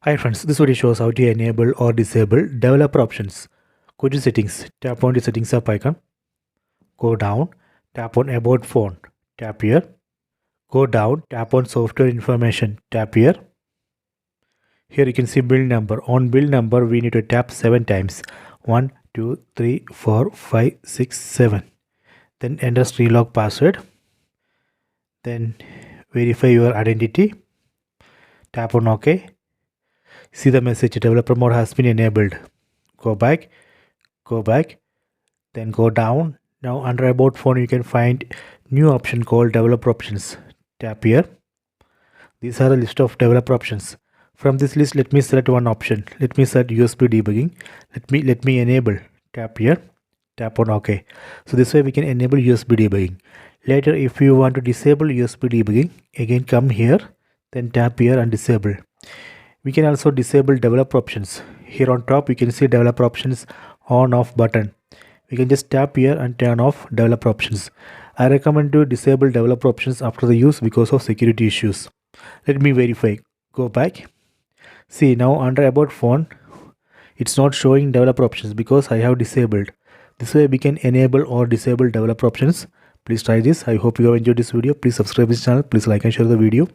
Hi friends, this video shows how to enable or disable developer options. Go to settings, tap on the settings up icon, go down, tap on about phone, tap here, go down, tap on software information, tap here. Here you can see build number. On build number we need to tap 7 times. 1, 2, 3, 4, 5, 6, 7. Then enter relog password. Then verify your identity. Tap on OK. See the message developer mode has been enabled. Go back, then go down. Now under about phone you can find new option called developer options. Tap here. These are a list of developer options. From this list let me select one option. Let me set USB debugging. Let me enable. Tap here. Tap on OK. So this way we can enable USB debugging. Later if you want to disable USB debugging, again come here, then tap here and disable. We can also disable developer options. Here on top you can see developer options on off button. We can just tap here and turn off developer options. I recommend to disable developer options after the use because of security issues. Let me verify. Go back. See, now under about phone it's not showing developer options because I have disabled. This way we can enable or disable developer options. Please try this. I hope you have enjoyed this video. Please subscribe this channel. Please like and share the video.